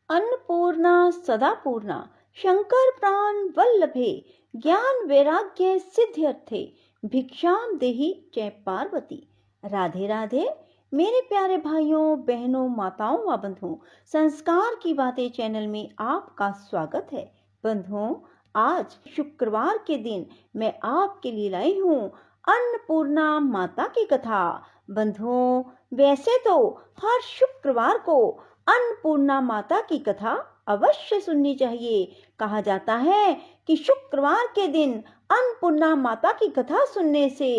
अन्नपूर्णा सदा पूर्णा शंकर प्राण वल्लभे ज्ञान वैराग्य सिद्ध्यर्थे भिक्षाम देहि जय पार्वती। राधे राधे मेरे प्यारे भाइयों बहनों माताओं व बंधुओं, संस्कार की बातें चैनल में आपका स्वागत है। बंधुओं, आज शुक्रवार के दिन मैं आपके लिए लाई हूँ अन्नपूर्णा माता की कथा। बंधुओं, वैसे तो हर शुक्रवार को अन्नपूर्णा माता की कथा अवश्य सुननी चाहिए। कहा जाता है कि शुक्रवार के दिन अन्नपूर्णा माता की कथा सुनने से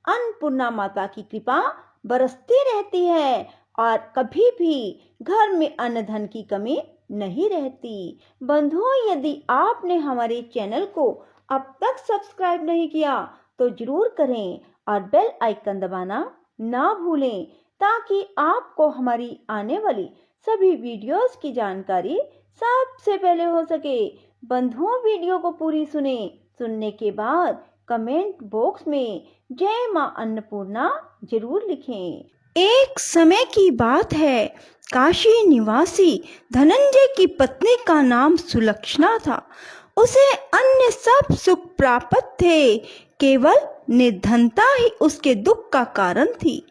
अन्नपूर्णा माता की कृपा बरसती रहती है और कभी भी घर में अन्न धन की कमी नहीं रहती। बंधुओं, यदि आपने हमारे चैनल को अब तक सब्सक्राइब नहीं किया तो जरूर करें और बेल आइकन दबाना ना भूलें, ताकि आपको हमारी आने वाली सभी वीडियोस की जानकारी सबसे पहले हो सके। बंधुओं, वीडियो को पूरी सुनने के बाद कमेंट बॉक्स में जय मां अन्नपूर्णा जरूर लिखें। एक समय की बात है, काशी निवासी धनंजय की पत्नी का नाम सुलक्षणा था। उसे अन्य सब सुख प्राप्त थे, केवल निर्धनता ही उसके दुख का कारण थी।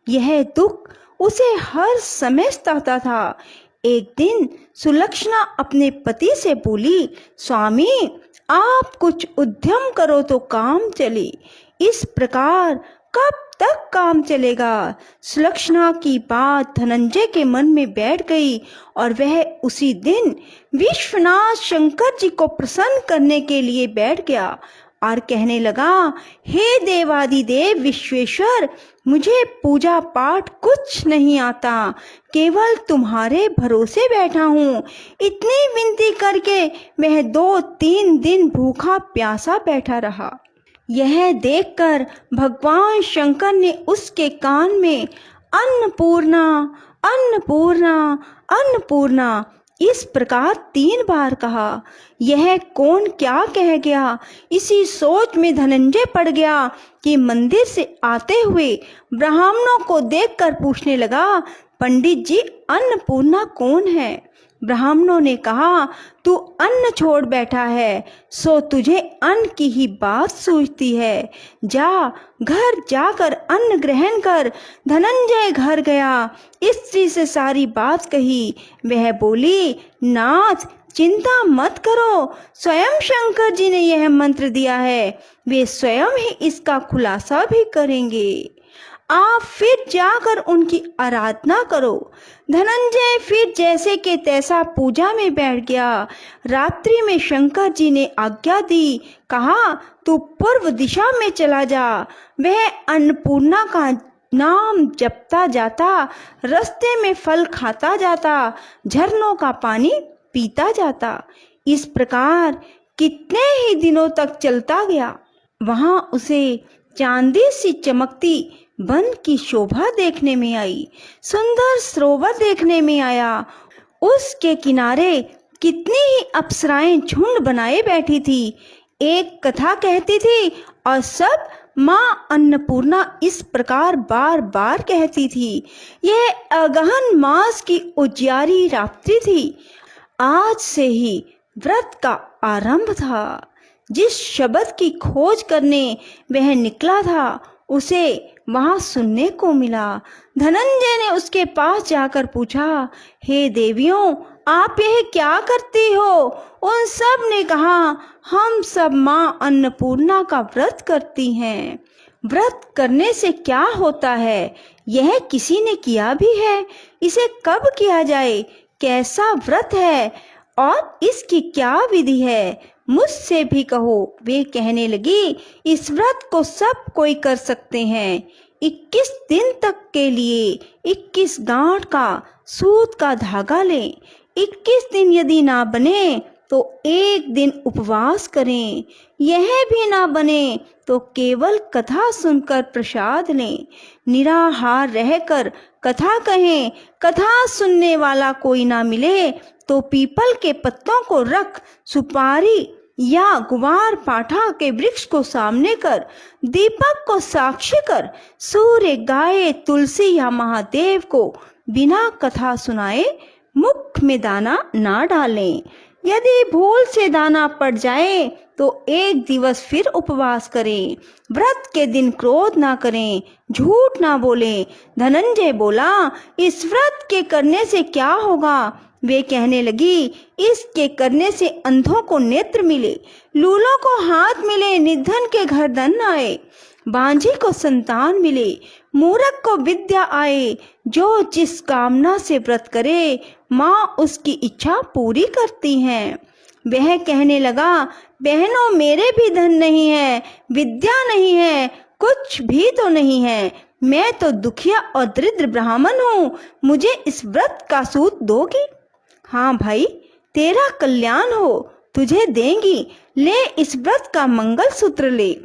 यह दुख उसे हर समय सताता था। एक दिन सुलक्षणा अपने पति से बोली, स्वामी, आप कुछ उद्यम करो तो काम चले। इस प्रकार कब तक काम चलेगा? सुलक्षणा की बात धनंजय के मन में बैठ गई और वह उसी दिन विश्वनाथ शंकर जी को प्रसन्न करने के लिए बैठ गया और कहने लगा, हे देवादिदेव विश्वेश्वर, मुझे पूजा पाठ कुछ नहीं आता, केवल तुम्हारे भरोसे बैठा हूँ। इतनी विनती करके वह 2-3 दिन भूखा प्यासा बैठा रहा। यह देखकर भगवान शंकर ने उसके कान में अन्नपूर्णा अन्नपूर्णा अन्नपूर्णा इस प्रकार 3 बार कहा। यह कौन क्या कह गया, इसी सोच में धनंजय पड़ गया कि मंदिर से आते हुए ब्राह्मणों को देखकर पूछने लगा, पंडित जी, अन्नपूर्णा कौन है? ब्राह्मणों ने कहा, तू अन्न छोड़ बैठा है, सो तुझे अन्न की ही बात सूझती है। जा, घर जाकर अन्न ग्रहण कर। धनंजय घर गया, स्त्री से सारी बात कही। वह बोली, नाथ, चिंता मत करो, स्वयं शंकर जी ने यह मंत्र दिया है, वे स्वयं ही इसका खुलासा भी करेंगे। आप फिर जाकर उनकी आराधना करो। धनंजय फिर जैसे के तैसा पूजा में बैठ गया। रात्रि में शंकर जी ने आज्ञा दी, कहा, तू पूर्व दिशा में चला जा। वह अन्नपूर्णा का नाम जपता जाता, रास्ते में फल खाता जाता, झरनों का पानी पीता जाता। इस प्रकार कितने ही दिनों तक चलता गया। वहां उसे चांदी सी चमकती वन की शोभा देखने में आई, सुंदर सरोवर देखने में आया। उसके किनारे कितनी ही अप्सराएं झुंड बनाए बैठी थी। एक कथा कहती थी और सब मां अन्नपूर्णा इस प्रकार बार बार कहती थी। यह अगहन मास की उजियारी रात्रि थी। आज से ही व्रत का आरंभ था। जिस शब्द की खोज करने वह निकला था, उसे वहां सुनने को मिला। धनंजय ने उसके पास जाकर पूछा, हे देवियों, आप यह क्या करती हो? उन सब ने कहा, हम सब मां अन्नपूर्णा का व्रत करती हैं। व्रत करने से क्या होता है? यह किसी ने किया भी है? इसे कब किया जाए? कैसा व्रत है और इसकी क्या विधि है? मुझसे भी कहो। वे कहने लगी, इस व्रत को सब कोई कर सकते हैं। 21 दिन तक के लिए 21 गांठ का सूत का धागा लें। 21 दिन यदि ना बने तो एक दिन उपवास करें। यह भी ना बने तो केवल कथा सुनकर प्रसाद लें। निराहार रहकर कथा कहें। कथा सुनने वाला कोई ना मिले तो पीपल के पत्तों को रख, सुपारी या गुवार पाठा के वृक्ष को सामने कर, दीपक को साक्षी कर, सूर्य, गाय, तुलसी या महादेव को बिना कथा सुनाए मुख में दाना ना डालें। यदि भूल से दाना पड़ जाए तो एक दिवस फिर उपवास करें। व्रत के दिन क्रोध ना करें, झूठ ना बोलें। धनंजय बोला, इस व्रत के करने से क्या होगा? वे कहने लगी, इसके करने से अंधों को नेत्र मिले, लूलों को हाथ मिले, निर्धन के घर धन आए, बांझी को संतान मिले, मूर्ख को विद्या आए। जो जिस कामना से व्रत करे, माँ उसकी इच्छा पूरी करती हैं। वह कहने लगा, बहनों, मेरे भी धन नहीं है, विद्या नहीं है, कुछ भी तो नहीं है। मैं तो दुखिया और दरिद्र ब्राह्मण हूँ। मुझे इस व्रत का सूत दोगी? हाँ भाई, तेरा कल्याण हो, तुझे देंगी। ले, इस व्रत का मंगल सूत्र ले।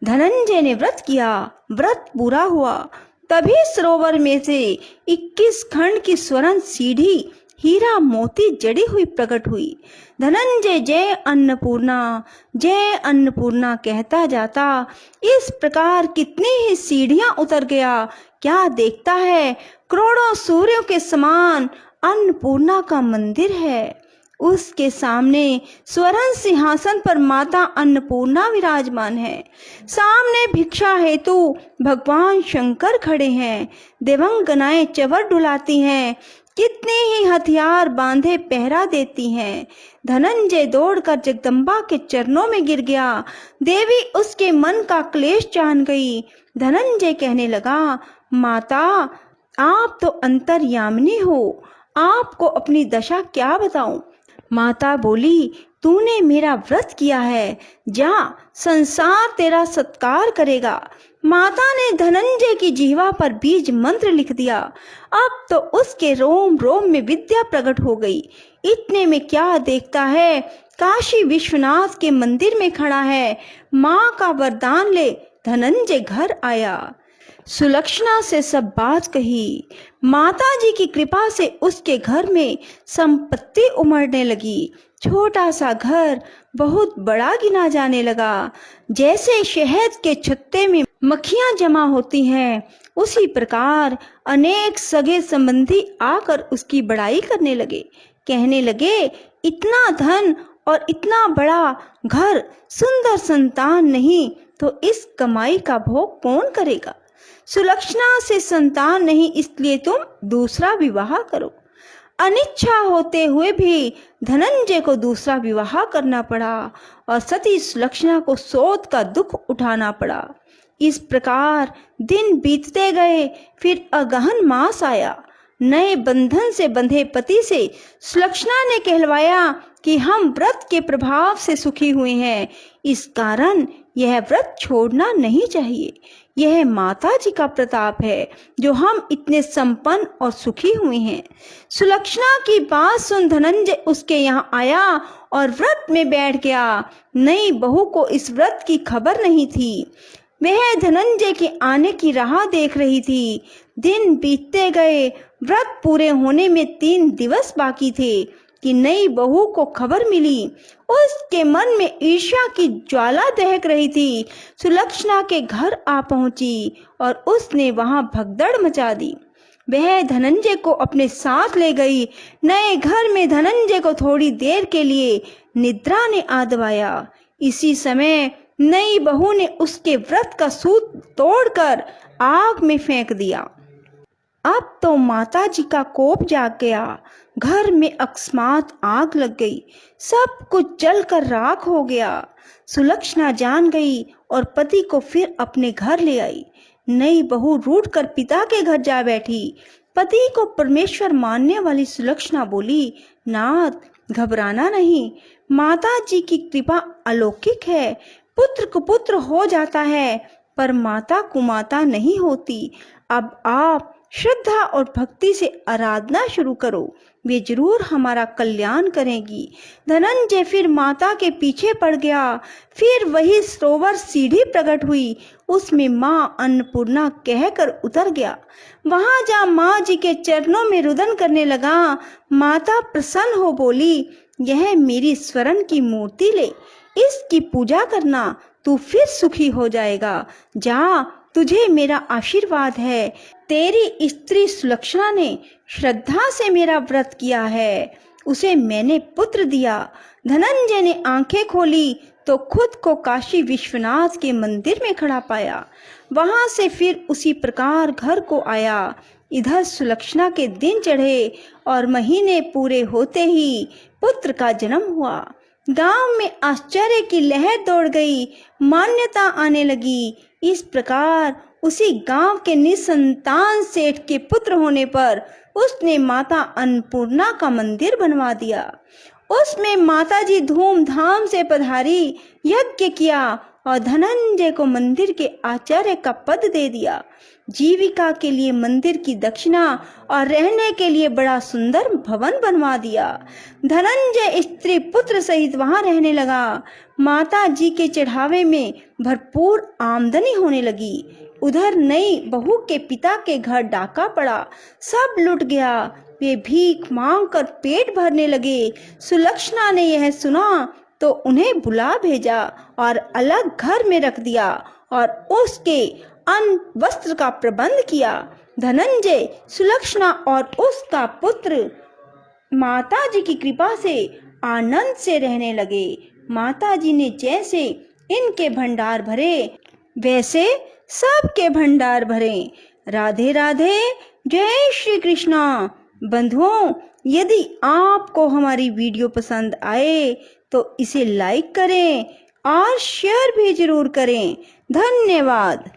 धनंजय ने व्रत किया। व्रत पूरा हुआ। तभी सरोवर में से 21 खंड की स्वर्ण सीढ़ी हीरा मोती जड़ी हुई प्रकट हुई। धनंजय जय अन्नपूर्णा कहता जाता इस प्रकार कितनी ही सीढ़ियां उतर गया। क्या देखता है, करोड़ों सूर्यों के समान अन्नपूर्णा का मंदिर है। उसके सामने स्वर्ण सिंहासन पर माता अन्नपूर्णा विराजमान है। सामने भिक्षा हेतु भगवान शंकर खड़े हैं। देवंगनाएं चवर डुलाती हैं। कितने ही हथियार बांधे पहरा देती हैं। धनंजय दौड़कर जगदम्बा के चरणों में गिर गया। देवी उसके मन का क्लेश जान गई। धनंजय कहने लगा, माता, आप तो अंतर्यामिनी हो, आपको अपनी दशा क्या बताऊं? माता बोली, तूने मेरा व्रत किया है, जा, संसार तेरा सत्कार करेगा। माता ने धनंजय की जीवा पर बीज मंत्र लिख दिया। अब तो उसके रोम रोम में विद्या प्रकट हो गई। इतने में क्या देखता है, काशी विश्वनाथ के मंदिर में खड़ा है। माँ का वरदान ले धनंजय घर आया। सुलक्षणा से सब बात कही। माता जी की कृपा से उसके घर में संपत्ति उमड़ने लगी। छोटा सा घर बहुत बड़ा गिना जाने लगा। जैसे शहद के छत्ते में मक्खियां जमा होती हैं, उसी प्रकार अनेक सगे संबंधी आकर उसकी बड़ाई करने लगे। कहने लगे, इतना धन और इतना बड़ा घर, सुंदर संतान नहीं तो इस कमाई का भोग कौन करेगा? सुलक्षणा से संतान नहीं, इसलिए तुम दूसरा विवाह करो। अनिच्छा होते हुए भी धनंजय को दूसरा विवाह करना पड़ा और सती सुलक्षणा को शोध का दुख उठाना पड़ा। इस प्रकार दिन बीतते गए। फिर अगहन मास आया। नए बंधन से बंधे पति से सुलक्षणा ने कहलवाया कि हम व्रत के प्रभाव से सुखी हुए हैं, इस कारण यह व्रत छोड़ना नहीं चाहिए। यह माता जी का प्रताप है जो हम इतने संपन्न और सुखी हुए हैं। सुलक्षणा की बात सुन धनंजय उसके यहाँ आया और व्रत में बैठ गया। नई बहू को इस व्रत की खबर नहीं थी। वह धनंजय के आने की राह देख रही थी। दिन बीतते गए। व्रत पूरे होने में 3 दिवस बाकी थे कि नई बहू को खबर मिली। उसके मन में ईर्ष्या की ज्वाला दहक रही थी। सुलक्षणा के घर आ पहुंची और उसने वहां भगदड़ मचा दी। वह धनंजय को अपने साथ ले गई। नए घर में धनंजय को थोड़ी देर के लिए निद्रा ने आ दबाया। इसी समय नई बहू ने उसके व्रत का सूत तोड़कर आग में फेंक दिया। अब तो माता जी का कोप जाग गया। घर में अकस्मात आग लग गई। सब कुछ जलकर राख हो गया। सुलक्षणा जान गई और पति को फिर अपने घर ले आई। नई बहू रूठकर पिता के घर जा बैठी। पति को परमेश्वर मानने वाली सुलक्षणा बोली, नाथ, घबराना नहीं, माता जी की कृपा अलौकिक है। पुत्र कुपुत्र हो जाता है पर माता कुमाता नहीं होती। अब आप श्रद्धा और भक्ति से आराधना शुरू करो, वे जरूर हमारा कल्याण करेंगी। धनंजय फिर माता के पीछे पड़ गया। फिर वही सरोवर सीढ़ी प्रकट हुई, उसमें माँ अन्नपूर्णा कहकर उतर गया। वहां जा माँ जी के चरणों में रुदन करने लगा। माता प्रसन्न हो बोली, यह मेरी स्वर्ण की मूर्ति ले, इसकी पूजा करना, तू फिर सुखी हो जाएगा। जा, तुझे मेरा आशीर्वाद है। तेरी स्त्री सुलक्षणा ने श्रद्धा से मेरा व्रत किया है, उसे मैंने पुत्र दिया। धनंजय ने आंखें खोली तो खुद को काशी विश्वनाथ के मंदिर में खड़ा पाया। वहां से फिर उसी प्रकार घर को आया। इधर सुलक्षणा के दिन चढ़े और महीने पूरे होते ही पुत्र का जन्म हुआ। गांव में आश्चर्य की लहर दौड़ गई, मान्यता आने लगी। इस प्रकार उसी गांव के निसंतान सेठ के पुत्र होने पर उसने माता अन्नपूर्णा का मंदिर बनवा दिया। उसमें माताजी धूमधाम से पधारी, यज्ञ किया और धनंजय को मंदिर के आचार्य का पद दे दिया। जीविका के लिए मंदिर की दक्षिणा और रहने के लिए बड़ा सुंदर भवन बनवा दिया। धनंजय स्त्री पुत्र सहित वहां रहने लगा। माता जी के चढ़ावे में भरपूर आमदनी होने लगी। उधर नई बहू के पिता के घर डाका पड़ा, सब लुट गया। वे भीख मांगकर पेट भरने लगे। सुलक्षणा ने यह सुना तो उन्हें बुला भेजा और अलग घर में रख दिया और उसके अन्न वस्त्र का प्रबंध किया। धनंजय, सुलक्षणा और उसका पुत्र माता जी की कृपा से आनंद से रहने लगे। माता जी ने जैसे इनके भंडार भरे वैसे सबके भंडार भरे। राधे राधे, जय श्री कृष्णा। बंधुओं, यदि आपको हमारी वीडियो पसंद आए तो इसे लाइक करें और शेयर भी जरूर करें। धन्यवाद।